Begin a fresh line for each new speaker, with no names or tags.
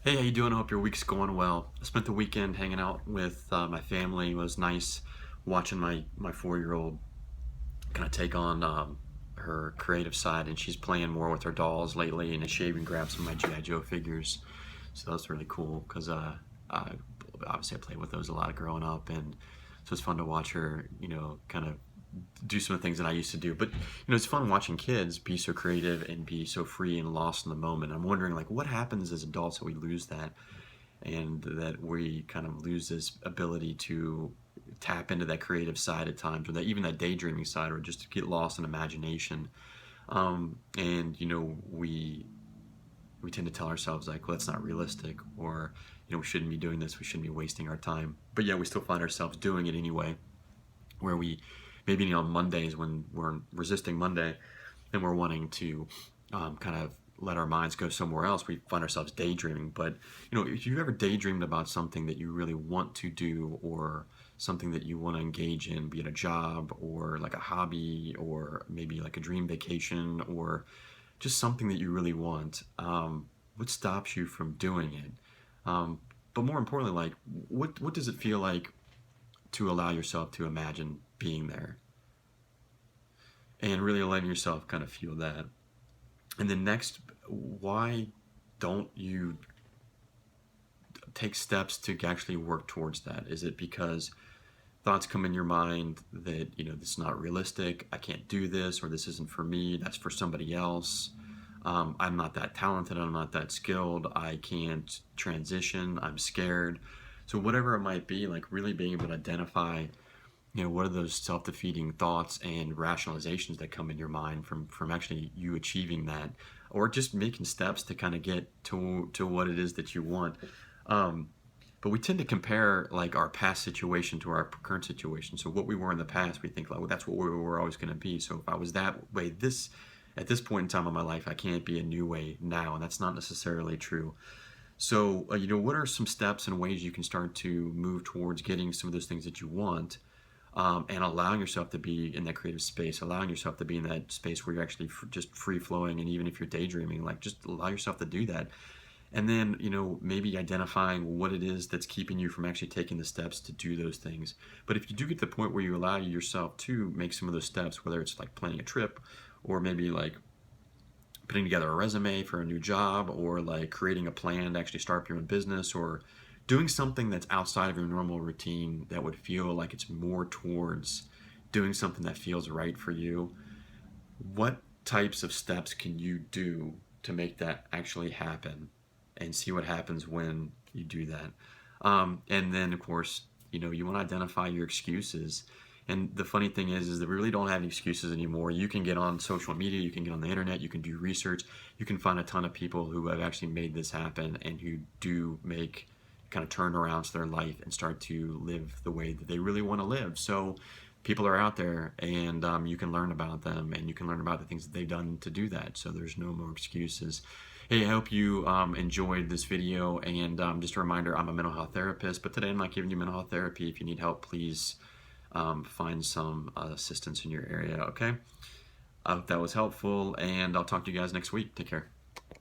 Hey, how you doing? I hope your week's going well. I spent the weekend hanging out with my family. It was nice watching my 4-year-old kind of take on her creative side, and she's playing more with her dolls lately, and she even grabbed some of my G.I. Joe figures. So that's really cool because I obviously I played with those a lot growing up, and so it's fun to watch her, kind of do some of the things that I used to do. But it's fun watching kids be so creative and be so free and lost in the moment. I'm wondering, like, what happens as adults that we lose that, and that we kind of lose this ability to tap into that creative side at times, or that even that daydreaming side, or just to get lost in imagination. And we tend to tell ourselves, like, well, that's not realistic, or we shouldn't be doing this, we shouldn't be wasting our time, but yeah, we still find ourselves doing it anyway, where we maybe on Mondays when we're resisting Monday and we're wanting to kind of let our minds go somewhere else, we find ourselves daydreaming. But if you've ever daydreamed about something that you really want to do, or something that you want to engage in, be it a job or like a hobby, or maybe like a dream vacation, or just something that you really want, what stops you from doing it? But more importantly, like, what does it feel like to allow yourself to imagine being there, and really letting yourself kind of feel that? And then next, why don't you take steps to actually work towards that? Is it because thoughts come in your mind that, this is not realistic, I can't do this, or this isn't for me, that's for somebody else, I'm not that talented, I'm not that skilled, I can't transition, I'm scared. So whatever it might be, like, really being able to identify, what are those self-defeating thoughts and rationalizations that come in your mind from actually you achieving that, or just making steps to kind of get to what it is that you want. um, but we tend to compare, like, our past situation to our current situation. So what we were in the past, we think, like, well, that's what we were always going to be. So if I was that way at this point in time in my life, I can't be a new way now, and that's not necessarily true. So what are some steps and ways you can start to move towards getting some of those things that you want, and allowing yourself to be in that creative space, allowing yourself to be in that space where you're actually just free flowing, and even if you're daydreaming, like, just allow yourself to do that. And then, maybe identifying what it is that's keeping you from actually taking the steps to do those things. But if you do get to the point where you allow yourself to make some of those steps, whether it's like planning a trip, or maybe like putting together a resume for a new job, or like creating a plan to actually start up your own business, or doing something that's outside of your normal routine that would feel like it's more towards doing something that feels right for you, what types of steps can you do to make that actually happen, and see what happens when you do that? And then, of course, you want to identify your excuses. And the funny thing is that we really don't have any excuses anymore. You can get on social media, you can get on the internet, you can do research, you can find a ton of people who have actually made this happen, and who do make kind of turnarounds to their life and start to live the way that they really want to live. So people are out there, and you can learn about them, and you can learn about the things that they've done to do that. So there's no more excuses. Hey, I hope you enjoyed this video, and just a reminder, I'm a mental health therapist, but today I'm not giving you mental health therapy. If you need help, please find some assistance in your area, okay? I hope that was helpful, and I'll talk to you guys next week. Take care.